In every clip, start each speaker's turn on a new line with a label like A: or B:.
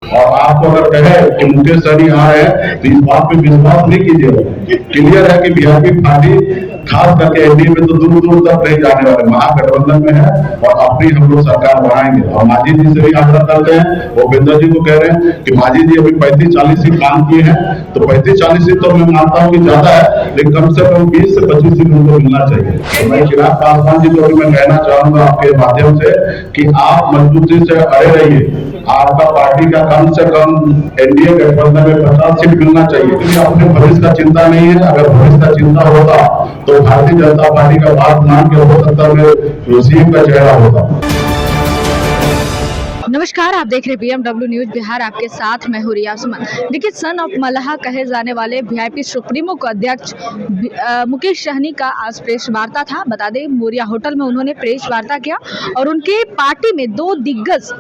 A: और आपको अगर कहे कि मुकेश सहनी आ रहे हैं तो इस बात पे विश्वास नहीं कीजिए। क्लियर है कि वीआईपी पार्टी खास करके एनडीए में तो दूर दूर तक नहीं जाने वाले, महागठबंधन में है और अपनी हम लोग सरकार बनाएंगे। और मांझी जी से भी आग्रह करते हैं, वो बिंदर जी को कह रहे हैं कि मांझी जी अभी 35-40 सीट काम किए हैं, तो 35-40 सीट तो मैं मानता हूँ कि ज्यादा है, लेकिन कम से कम 20 से 25 सीट उनको मिलना चाहिए। तो मैं चिराग पासवान जी को भी मैं कहना चाहूंगा आपके माध्यम से कि आप मजबूती से अड़े रहिए। आपका पार्टी का कम से कम एनडीए गठबंधन में 50 सीट मिलना चाहिए, क्योंकि अपने भविष्य का चिंता नहीं है। अगर भविष्य का चिंता होता तो भारतीय जनता पार्टी का बात मान के हो सकता है सीएम का चेहरा होता।
B: नमस्कार, आप देख रहे BMW न्यूज बिहार, आपके साथ मैं हूं रिया सुमन। देखिए, सन ऑफ मल्लाह कहे जाने वाले वीआईपी सुप्रीमो को अध्यक्ष मुकेश सहनी का आज प्रेस वार्ता था। बता दें, मोरिया होटल में उन्होंने प्रेस वार्ता किया और उनके पार्टी में 2 दिग्गज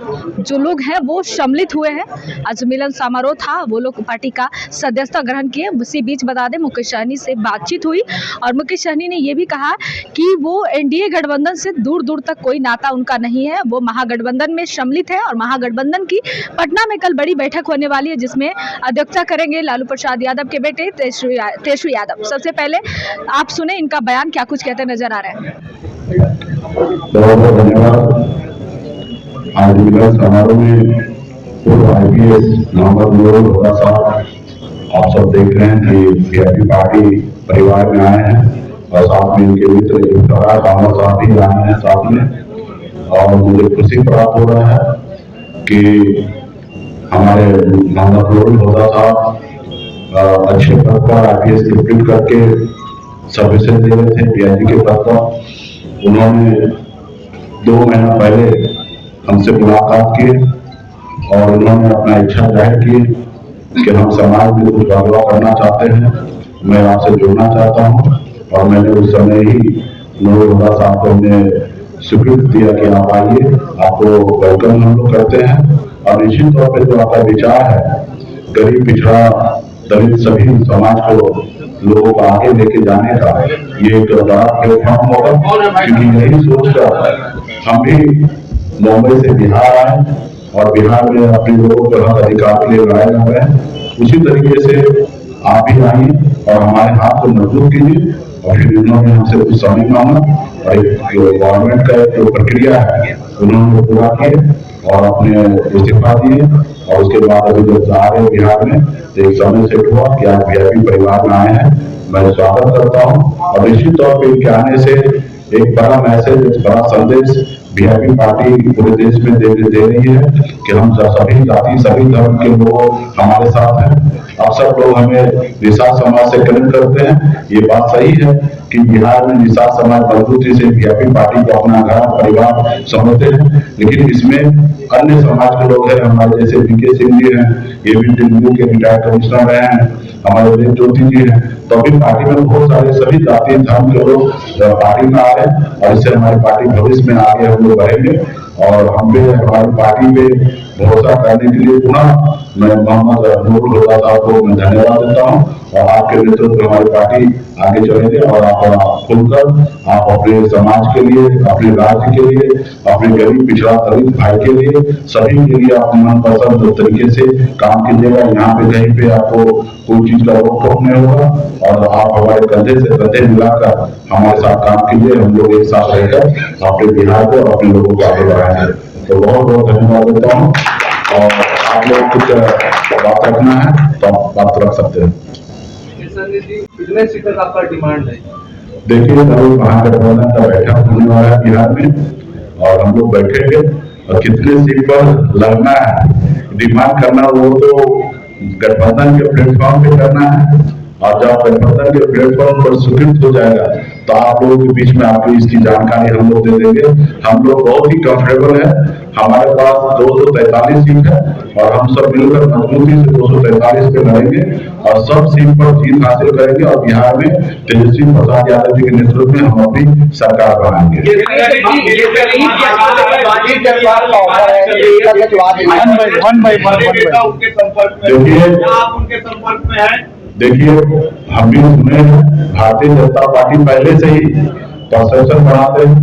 B: जो लोग हैं वो सम्मिलित हुए हैं। आज मिलन समारोह था, वो लोग पार्टी का सदस्यता ग्रहण किए। उसी बीच बता दें, मुकेश सहनी से बातचीत हुई और मुकेश सहनी ने यह भी कहा कि वो एनडीए गठबंधन से दूर दूर तक कोई नाता उनका नहीं है, वो महागठबंधन में सम्मिलित है और महागठबंधन की पटना में कल बड़ी बैठक होने वाली है, जिसमें अध्यक्षता करेंगे लालू प्रसाद यादव के बेटे तेजस्वी यादव। सबसे पहले आप सुने इनका बयान, क्या कुछ कहते नजर आ रहे हैं।
A: बहुत बहुत धन्यवाद। आज मिलन समारोह में पूर्व आईपीएस मोहम्मद होगा साहब, आप सब देख रहे हैं कि वीआईपी पार्टी परिवार में आए हैं और साथ में उनके मित्र साहब भी आए हैं साथ में। और मुझे खुशी प्राप्त हो रहा है कि हमारे मोहम्मद होगा साहब अच्छे पद पर आईपीएस कंप्लीट करके सर्विसेज दे रहे थे पीआईबी के पद पर। उन्होंने 2 महीना पहले हमसे मुलाकात की और उन्होंने अपना इच्छा जाहिर की कि हम समाज में कुछ बदलाव करना चाहते हैं, मैं आपसे जुड़ना चाहता हूं। और मैंने उस समय ही नूर साहब को हमने स्वीकृत दिया कि आप आइए, आपको वेलकम हम लोग करते हैं। और निश्चित तौर पर जो आपका विचार है गरीब पिछड़ा दलित सभी समाज को लोगों को आगे लेके जाने का, ये एक बड़ा प्लेटफॉर्म होगा, क्योंकि यही सोचकर हम भी मुंबई से बिहार आए और बिहार में अपने लोगों को हक अधिकार के लिए लड़ाई लड़ रहे हैं। उसी तरीके से आप भी आइए और हमारे हाथ को मजबूत कीजिए। और फिर उन्होंने हमसे कुछ समय मांगा और एक गवर्नमेंट का एक जो प्रक्रिया है उन्होंने पूरा किए और अपने इस्तीफा दिए। और उसके बाद अभी जब आ रहे बिहार में तो एक समय सेट हुआ कि आप वीआईपी परिवार में आए हैं, मैं स्वागत करता हूं। और निश्चित तौर पर इनके आने से एक बड़ा मैसेज, एक बड़ा संदेश वीआईपी पार्टी पूरे देश में दे रही है कि हम सभी जाति सभी धर्म के लोग हमारे साथ हैं। अब सब लोग हमें निषाद समाज से कनेक्ट करते हैं। ये बात सही है कि बिहार में निषाद समाज मजबूती से वीआईपी पार्टी को अपना घर परिवार समझते हैं, लेकिन इसमें अन्य समाज के लोग हैं। हमारे जैसे बीके सिंह जी हैं, ये भी दिल्ली के रिटायर्ड कमिश्नर रहे हैं, हमारे देव ज्योति जी हैं। तो अभी पार्टी में बहुत सारे सभी जाति धर्म के लोग पार्टी में आ रहे हैं और इससे हमारी पार्टी भविष्य में आगे हम लोग बढ़ेंगे। और हम भी हमारी पार्टी पे भरोसा करने के लिए पुनः मैं मोहम्मद होगा साहब को मैं धन्यवाद देता हूँ। और आपके नेतृत्व में हमारी पार्टी आगे चलेगी और आप खुलकर आप अपने समाज के लिए, अपने राज्य के लिए, अपने गरीब पिछड़ा दलित भाई के लिए, सभी के लिए अपने मनपसंद तरीके से काम कीजिएगा। यहाँ पे कहीं पे आपको कोई चीज का रोक टोक नहीं होगा और आप हमारे कंधे से कंधे मिलाकर हमारे साथ काम कीजिए। हम लोग एक साथ रहकर अपने बिहार को और अपने लोगों को आगे बढ़ाएंगे। तो बहुत बहुत धन्यवाद देता हूँ। और आप लोग कुछ बात रखना है तो आप बात रख सकते हैं।
C: कितने सीटर का आपका डिमांड है?
A: देखिए, अभी महागठबंधन का बैठक होने वाला है बिहार में और हम लोग बैठेंगे और कितने सीट पर लड़ना है डिमांड करना वो तो गठबंधन के प्लेटफॉर्म पे करना है। और जब गठबंधन के प्लेटफॉर्म पर स्वीकृत हो जाएगा तो आप लोगों के बीच में आपको इसकी जानकारी हम लोग दे देंगे। हम लोग बहुत ही कंफर्टेबल है, हमारे पास 243 सीट है और हम सब मिलकर मजबूती से 243 पे लड़ेंगे और सब सीट पर जीत हासिल करेंगे और बिहार में तेजस्वी प्रसाद यादव जी के नेतृत्व में हम अपनी सरकार बनाएंगे। देखिए, हम भी सुने हैं भारतीय जनता पार्टी पहले से ही परसेप्शन बढ़ाते हैं,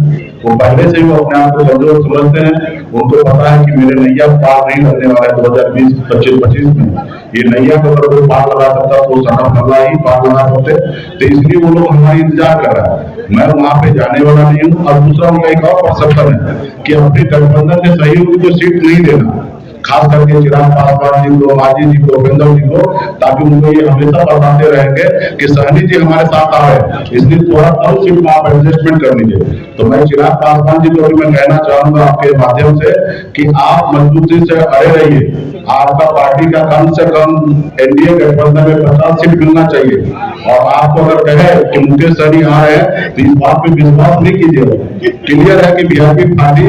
A: वो पहले से ही वो अपने आप को कमजोर समझते हैं। उनको पता है कि मेरे नैया पार नहीं लगने वाला है 2020-25 में। ये नैया को अगर कोई पार लगा सकता तो सनम अल्लाह ही पार लगा सकते। तो इसलिए वो लोग हमारी इंतजार कर रहा है। मैं वहां पे जाने वाला नहीं हूँ। और दूसरा उनका एक और परसेप्शन है कि अपने गठबंधन के सहयोगी को सीट नहीं देना, खास करके चिराग पासवान जी को, माजी जी को, उपेंद्र जी को, ताकि उनको ये हमेशा बताते रहेंगे कि सहनी जी हमारे साथ आ रहे हैं, इसलिए थोड़ा कम सीट में आप एडजस्टमेंट कर लीजिए। तो मैं चिराग पासवान जी को भी मैं कहना चाहूंगा आपके माध्यम से कि आप मजबूती से अड़े रहिए। आपका पार्टी का कम से कम एनडीए गठबंधन में 50 सीट मिलना चाहिए। और आपको अगर कहे कि मुकेश सहनी आ रहे हैं तो इस बात पे विश्वास नहीं कीजिएगा। क्लियर है कि बीजेपी पार्टी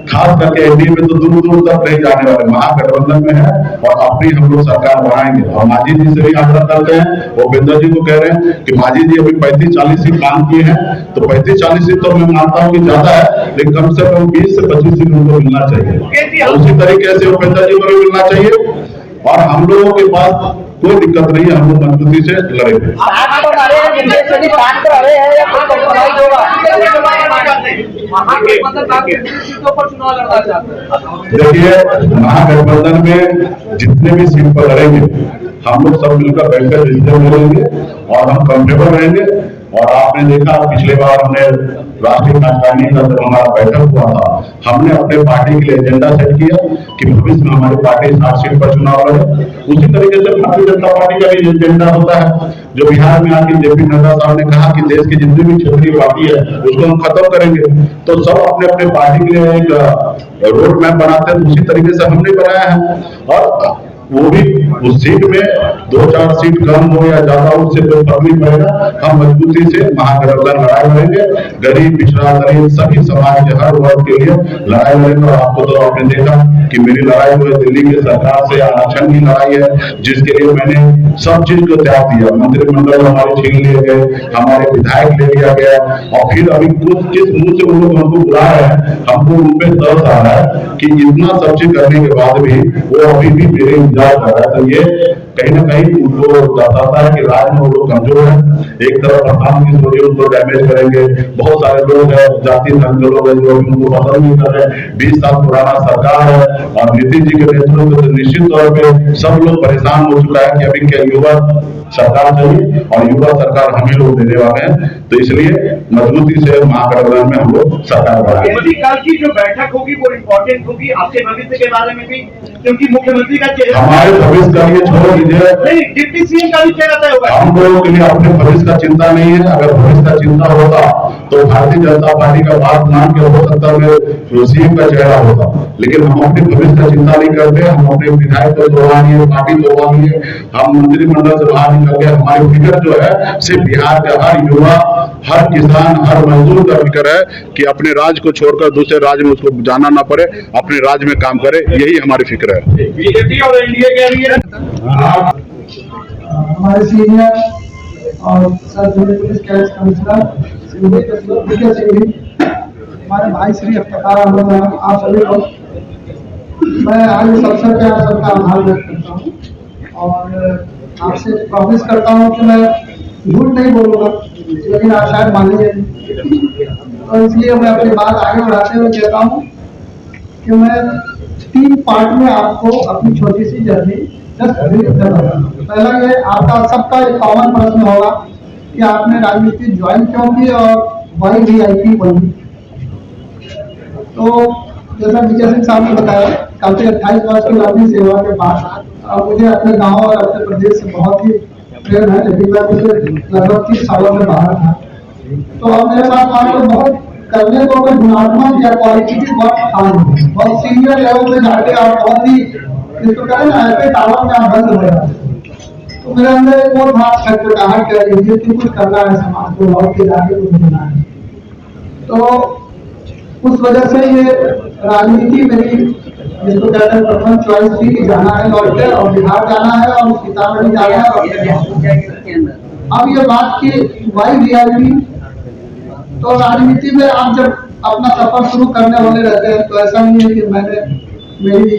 A: खास करके एनडीए में तो दूर दूर तक नहीं जाने वाले, महागठबंधन में है और अपनी हम लोग सरकार बनाएंगे। और माजी जी से भी आग्रह करते हैं, उपेंद्र जी को कह रहे हैं कि माजी जी अभी 35-40 सीट काम किए हैं, तो 35-40 सीट तो मैं मानता हूँ कि ज्यादा है, लेकिन कम से कम 20 से 25 सीट उनको मिलना चाहिए। और उसी तरीके से उपेंद्र जी को भी मिलना चाहिए। और हम लोगों के पास कोई दिक्कत नहीं है, हम लोग मजबूती से लड़ेंगे। देखिए, महागठबंधन में जितने भी सीट पर लड़ेंगे हम लोग सब मिलकर बैठकर डिसीजन ले लेंगे और हम कंफर्टेबल रहेंगे। और आपने देखा पिछले बार हमने राष्ट्रीय कार्यकारिणी का जब हमारा बैठक हुआ था, हमने अपने पार्टी के लिए एजेंडा सेट किया कि भविष्य में हमारी पार्टी 60 सीट पर चुनाव लड़े। उसी तरीके से भारतीय जनता पार्टी का भी एजेंडा होता है, जो बिहार में आके जेपी नड्डा साहब ने कहा कि देश की जितनी भी क्षेत्रीय पार्टी है उसको हम खत्म करेंगे। तो सब अपने अपने पार्टी के लिए एक रोड मैप बनाते हैं, उसी तरीके से हमने बनाया है। और वो भी उस सीट में 2-4 सीट कम हो या ज्यादा, उससे कोई फर्क नहीं पड़ेगा। हम मजबूती से महागठबंधन लड़ाई लड़ेंगे, गरीब पिछड़ा दलित सभी समाज के हर वर्ग के लिए लड़ाई लड़ेंगे। और आपको तो आपने देखा कि मेरी लड़ाई जो है दिल्ली की सरकार से आरक्षण की लड़ाई है, जिसके लिए मैंने सब चीज को त्याग दिया। मंत्रिमंडल हमारे छीन लिए गए, हमारे विधायक ले लिया गया, और फिर अभी कुछ किस मुंह से वो लोग हमको बुला रहे हैं, हमको उन पे तरस आ रहा है कि इतना सब चीज करने के बाद भी वो अभी भी मेरे इंतजार कर रहा है। तो ये कहीं ना कहीं उनको दर्शाता है कि राज्य में वो लोग कमजोर है। एक तरफ प्रधान की सोचिए उनको डैमेज करेंगे, बहुत सारे लोग हैं जाति धर्म के लोग हैं जो उनको पसंद नहीं कर रहे। 20 साल पुराना सरकार है और नीतीश जी के नेतृत्व में निश्चित तौर पे सब लोग परेशान हो चुका है कि अभी क्या युवा सरकार चाहिए और युवा सरकार हमें लोग देने वाले हैं। तो इसलिए मजबूती से महागठबंधन में हम लोग सरकार बनाएंगे।
D: कल की जो बैठक होगी वो इम्पोर्टेंट होगी आपके भविष्य के बारे में भी, क्योंकि मुख्यमंत्री का चेहरा
A: हमारे भविष्य का लिए छोड़ दीजिए,
D: नहीं डिप्टी सीएम का भी चेहरा तय होगा।
A: हम लोगों के लिए अपने भविष्य का चिंता नहीं है। अगर भविष्य का चिंता होता तो भारतीय जनता पार्टी का बात मान के हो सकता है सीएम का चेहरा होता, लेकिन हम अपने भविष्य का चिंता नहीं करते। हम अपने विधायक को तोड़वा लिए, पार्टी तोड़वा लिए, हम मंत्रिमंडल से बाहर निकल गए। हमारी फिक्र जो है सिर्फ बिहार का हर युवा, हर किसान, हर मजदूर का फिक्र है कि अपने राज्य को छोड़कर दूसरे राज्य में उसको जाना ना पड़े, अपने राज्य में काम करे, यही हमारी फिक्र है।
D: बीजेपी और एनडीए के लिए
E: हमारे सीनियर और पुलिस कैडेट कमिश्नर हमारे भाई श्री अफ्तार अहमद, आप सभी लोग, मैं आज इस अवसर पे आप सबका आभार व्यक्त करता हूँ और आपसे प्रॉमिस करता हूँ कि मैं झूठ नहीं बोलूँगा, लेकिन आप शायद मानेंगे नहीं। तो इसलिए मैं अपनी बात आगे बढ़ाते हुए कहता हूँ कि मैं 3 पार्ट में आपको अपनी छोटी सी जर्नी पहला ये आपका सबका एक कॉमन प्रश्न होगा कि आपने राजनीति ज्वाइन क्यों की और वाई वीआईपी बनी। तो जैसा विजय सिंह साहब ने बताया, काफी 28 वर्ष की लंबी सेवा के बाद अब मुझे अपने गांव और अपने प्रदेश से बहुत ही प्रेम है, लेकिन मैं पिछले लगभग 30 सालों में बाहर था। तो अब मेरे पास वहाँ पर बहुत करने को कोई गुणात्मक या क्वालिटेटिव वर्क था नहीं। बहुत सीनियर लेवल पे जाके आप बहुत ही इसको करें ना, ऐसे टावर में आप बंद हो जाते। तो मेरे अंदर एक वो था छटपटाहट कर रही थी कि कुछ करना है समाज को और के जाके कुछ देना है। तो उस वजह से ये राजनीति मेरी जिसको कहते हैं प्रथम चॉइस थी कि जाना है लौट के और बिहार जाना है और सीतामढ़ी जाना है। अब ये बात की वाई वीआईपी, तो राजनीति में आप जब अपना सफर शुरू करने वाले रहते हैं तो ऐसा नहीं है कि मेरी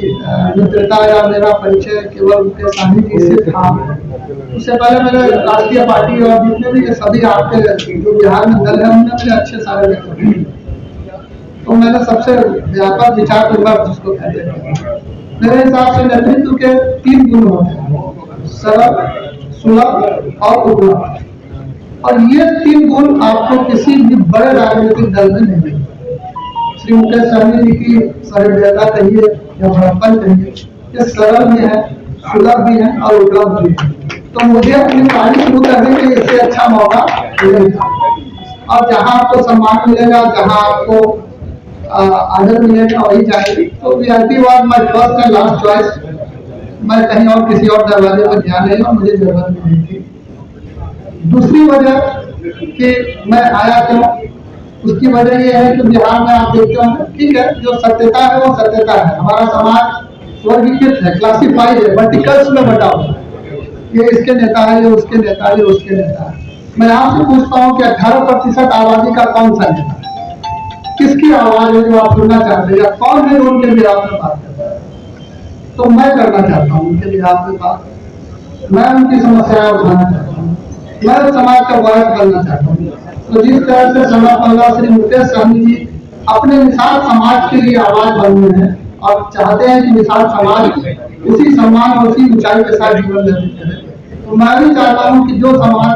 E: मित्रता या मेरा परिचय केवल उनके सानिध्य से था। उससे पहले मेरे राष्ट्रीय पार्टी और जितने भी सभी आपके जो बिहार में दल है उनमें मेरे अच्छे सारे मित्र। तो मैंने सबसे व्यापक विचार विमर्श जिसको कहते हैं, मेरे हिसाब से नेतृत्व के 3 गुण होते हैं, सरल, सुलभ और उपलब्ध। और ये 3 गुण आपको किसी भी बड़े राजनीतिक दल में नहीं मिलेंगे। श्री मुकेश सहनी जी की सहृदयता कहिए या बड़प्पन कहिए, ये सरल भी है, सुलभ भी है और उपलब्ध भी है। तो मुझे अपनी कहानी शुरू करने के इससे अच्छा मौका मिलेगा। और जहाँ आपको सम्मान मिलेगा, जहाँ आपको आदर मिलेगा, वही जाएगी। तो VIP was my first and last choice. मैं कहीं और किसी और दरवाजे पर ध्यान नहीं, और मुझे जरूरत भी नहीं थी। दूसरी वजह कि मैं आया क्यों, उसकी वजह यह है कि बिहार में आप देखते हो, ठीक है, जो सत्यता है वो सत्यता है। हमारा समाज वर्गीकृत है, क्लासिफाइड है, वर्टिकल्स में बटा हुआ है। ये इसके नेता है, ये उसके नेता है, ये उसके नेता है। मैं आपसे पूछता हूँ कि 18% आबादी का कौन सा नेता है? किसकी आवाज है जो आप सुनना चाहते हैं, या कौन है जो उनके बिहार में बात करता है? तो मैं करना चाहता हूँ उनके बिहार में बात। मैं उनकी समस्याएं उठाना चाहता हूँ, मैं उस समाज का वायस बनना चाहता हूँ। तो जिस तरह से समय श्री मुकेश सहनी जी अपने विशाल समाज के लिए आवाज बन रहे हैं और चाहते हैं कि विशाल समाज उसी सम्मान और उसी ऊंचाई के साथ जीवन व्यतीत करे, तो मैं भी चाहता हूँ कि जो समाज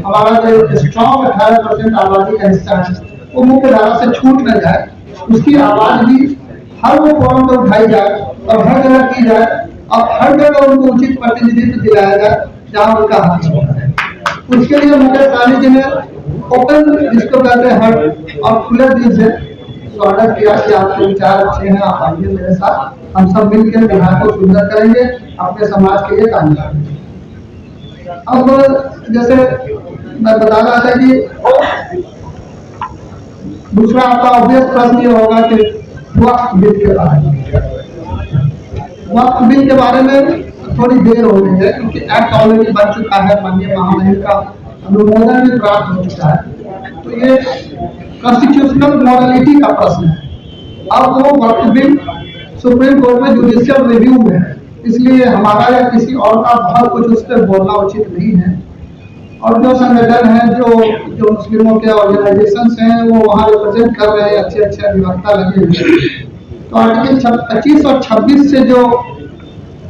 E: हमारा जो स्ट्रॉन्ग 18% आबादी का हिस्सा है वो मुख्य धारा से छूट न जाए, उसकी आवाज भी हर वो फोरम पर उठाई जाए और हर जगह की जाए और हर जगह उनको उचित प्रतिनिधित्व दिलाया जाए जहाँ उनका हक है। उसके लिए मुकेश सहनी जी ने ओपन, जिसको कहते हैं हट, और खुले दिल से स्वागत किया कि आपके विचार अच्छे हैं, आप आइए मेरे साथ, हम सब मिलकर बिहार को सुंदर करेंगे, अपने समाज के लिए काम करेंगे। अब जैसे मैं बता रहा था कि दूसरा आपका ऑब्वियस प्रश्न ये होगा कि वक्फ बिल के बारे में। वक्फ बिल के बारे में थोड़ी देर हो गई है, क्योंकि एक्ट ऑलरेडी बन चुका है, माननीय महामहिम का अनुमोदन भी प्राप्त हो चुका है। तो ये कॉन्स्टिट्यूशनल मॉरलिटी का प्रश्न है। अब वो वक्फ बिल सुप्रीम कोर्ट में जुडिशियल रिव्यू में है, इसलिए हमारा या किसी और का बहुत कुछ उस पर बोलना उचित नहीं है। और जो संगठन है, जो मुस्लिमों के ऑर्गेनाइजेशन हैं, वो वहाँ रिप्रेजेंट कर रहे हैं, अच्छे अच्छे अधिवक्ता लगे हुए हैं। तो आर्टिकल 25 और 26 से जो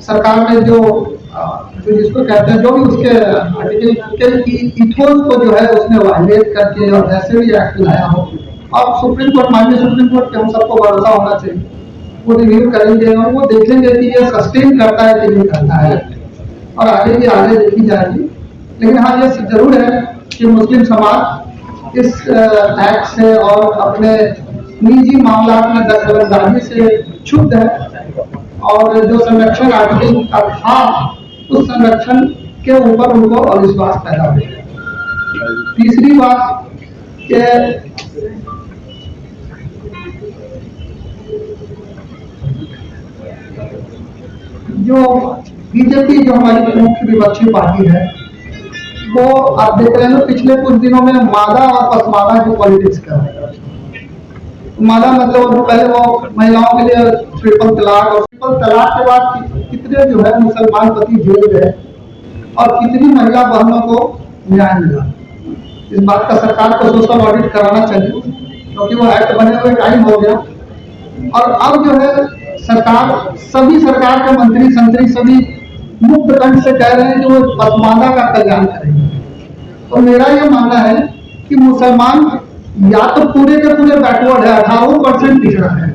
E: सरकार ने जो जिसको कहते हैं, जो भी उसके आर्टिकल की इथोस को जो है उसने वायलेट करके और जैसे भी एक्ट लाया हो, अब सुप्रीम कोर्ट, माननीय सुप्रीम कोर्ट के हम सबको भरोसा होना चाहिए, वो रिव्यू करेंगे और वो देखेंगे कि ये सस्टेन करता है कि नहीं करता है, और आगे की आगे देखी जाएगी। लेकिन हाँ, ये जरूर है कि मुस्लिम समाज इस एक्ट से और अपने निजी मामला में दखलंदाजी से क्षुब्ध है, और जो संरक्षण आर्टिकल का था उस संरक्षण के ऊपर उनको अविश्वास पैदा हो गया। तीसरी बात कि जो बीजेपी, जो हमारी मुख्य विपक्षी पार्टी है, वो आप देख रहे हैं पिछले कुछ दिनों में मादा और पसमादा की पॉलिटिक्स कर रहे हैं। मादा मतलब पहले वो महिलाओं के लिए ट्रिपल तलाक, और ट्रिपल तलाक के बाद कितने जो है मुसलमान पति जेल गए और कितनी महिला बहनों को न्याय मिला। इस बात का सरकार को सोशल ऑडिट कराना चाहिए, क्योंकि वो एक्ट बने हुए टाइम हो गया। और अब जो है सरकार, सभी सरकार के मंत्री संतरी सभी मुक्त कंठ से कह रहे हैं कि वो पसमादा का कल्याण करेंगे। और मेरा ये मानना है कि मुसलमान या तो पूरे के पूरे बैकवर्ड है, 18% पिछड़ा है,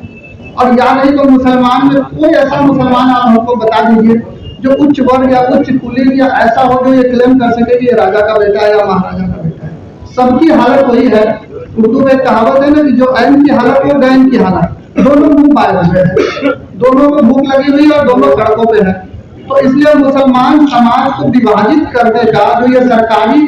E: और या नहीं तो मुसलमान में कोई ऐसा मुसलमान आप हमको बता दीजिए जो उच्च वर्ग या उच्च कुलीन या ऐसा हो जो ये क्लेम कर सके कि ये राजा का बेटा है या महाराजा का बेटा है। सबकी हालत वही है। उर्दू में कहावत है ना कि जो ऐन की हालत वो गैन की हालत, दोनों मुंह पाए हुए हैं, दोनों को भूख लगी हुई और दोनों सड़कों पे है। तो इसलिए मुसलमान समाज को विभाजित करने का जो ये सरकारी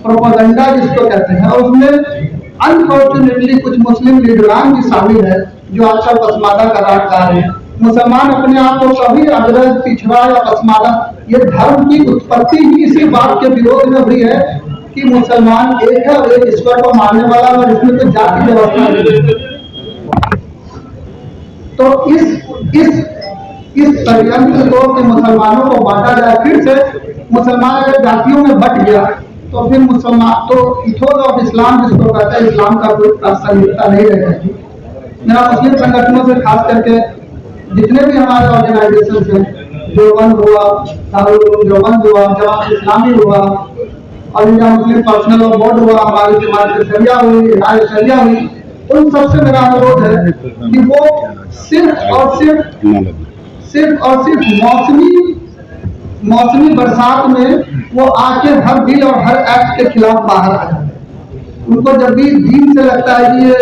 E: प्रोपेगेंडा जिसको कहते हैं, और उसमें अनफॉर्चुनेटली कुछ मुस्लिम लीडरान भी शामिल है जो आजकल पसमादा का राज गा रहे हैं। मुसलमान अपने आप को कभी अग्रज, पिछड़ा या पसमादा, ये धर्म की उत्पत्ति ही इसी बात के विरोध में हुई है कि मुसलमान एक है और एक ईश्वर को मानने वाला, और इसमें कोई जाति व्यवस्था नहीं है। तो इस षड्यंत्र को कि मुसलमानों को बांटा जाए, फिर से मुसलमान अगर जातियों में बट गया तो फिर मुसलमान तो इथोस ऑफ इस्लाम जिसको कहते हैं, इस्लाम का कोई प्रासंगिकता नहीं रहेगी। मेरा मुस्लिम संगठनों से खास करके जितने भी हमारे ऑर्गेनाइजेशन हैं, देवबंद हुआ, दारुल उलूम देवबंद हुआ, जमात इस्लामी हुआ, और India Muslim personal law board हुआ, हमारी जमात शरिया हुई, राय शरिया हुई, उन सबसे मेरा अनुरोध है कि वो सिर्फ और सिर्फ मौसमी बरसात में वो आके हर बिल और हर एक्ट के खिलाफ बाहर आ जाए। उनको जब भी दीन से लगता है कि ये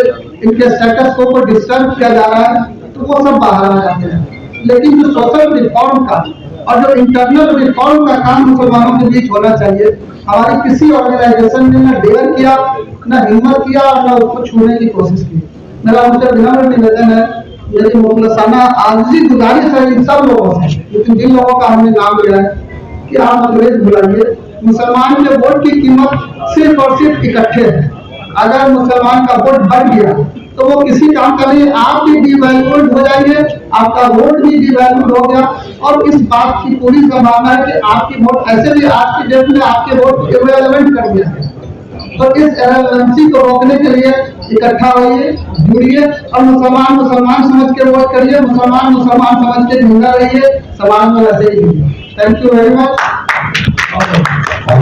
E: इनके स्टेटस को डिस्टर्ब किया जा रहा है तो वो सब बाहर आ जाते हैं। लेकिन जो सोशल रिफॉर्म का और जो इंटरनल रिफॉर्म का काम मुसलमानों के बीच होना चाहिए, हमारी किसी ऑर्गेनाइजेशन ने न डेयर किया, न हिम्मत किया और न उसको छूने की कोशिश की। मेरा उनसे विनम्र निवेदन है, मेरी मुखलसाना आर्जी गुजारिश है इन सब लोगों से, लेकिन जिन लोगों का हमने नाम लिया है कि आप अंग्रेज बुलाइए, मुसलमान के वोट की कीमत सिर्फ और सिर्फ इकट्ठे है। अगर मुसलमान का वोट बढ़ गया तो वो किसी काम का नहीं, आप भी डिवैल्यूड हो जाएंगे, आपका वोट भी डिवैल्यूड हो गया। और इस बात की पूरी संभावना है कि आपकी वोट ऐसे भी आज की डेट में आपके वोट इररिलेवेंट कर दिया है। तो इस इररिलेवेंसी को रोकने के लिए इकट्ठा होइए, जुड़िए और मुसलमान समझ के वोट करिए, मुसलमान समझ के जिंदा रहिए, समाज में वैसे ही रहिए। Thank you very much.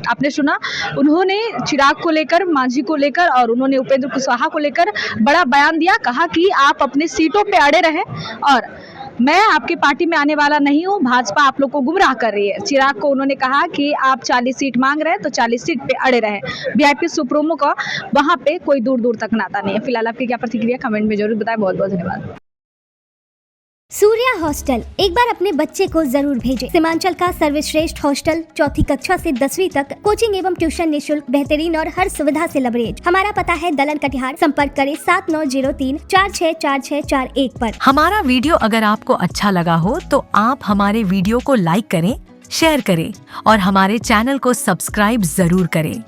B: आपने सुना, उन्होंने चिराग को लेकर, मांझी को लेकर और उन्होंने उपेंद्र कुशवाहा को लेकर बड़ा बयान दिया। कहा कि आप अपने सीटों पे अड़े रहें और मैं आपकी पार्टी में आने वाला नहीं हूं, भाजपा आप लोग को गुमराह कर रही है। चिराग को उन्होंने कहा कि आप 40 सीट मांग रहे हैं तो 40 सीट पे अड़े रहें। वीआईपी सुप्रीमो का वहां पे कोई दूर दूर तक नाता नहीं है। फिलहाल आपकी क्या प्रतिक्रिया कमेंट में जरूर बताएं। बहुत बहुत धन्यवाद।
F: सूर्या हॉस्टल एक बार अपने बच्चे को जरूर भेजें। सीमांचल का सर्वश्रेष्ठ हॉस्टल 4ठी कक्षा से 10वीं तक कोचिंग एवं ट्यूशन निःशुल्क, बेहतरीन और हर सुविधा से लबरेज। हमारा पता है दलन कटिहार। संपर्क करें 7903464641 पर।
G: हमारा वीडियो अगर आपको अच्छा लगा हो तो आप हमारे वीडियो को लाइक करें, शेयर करें और हमारे चैनल को सब्सक्राइब जरूर करें।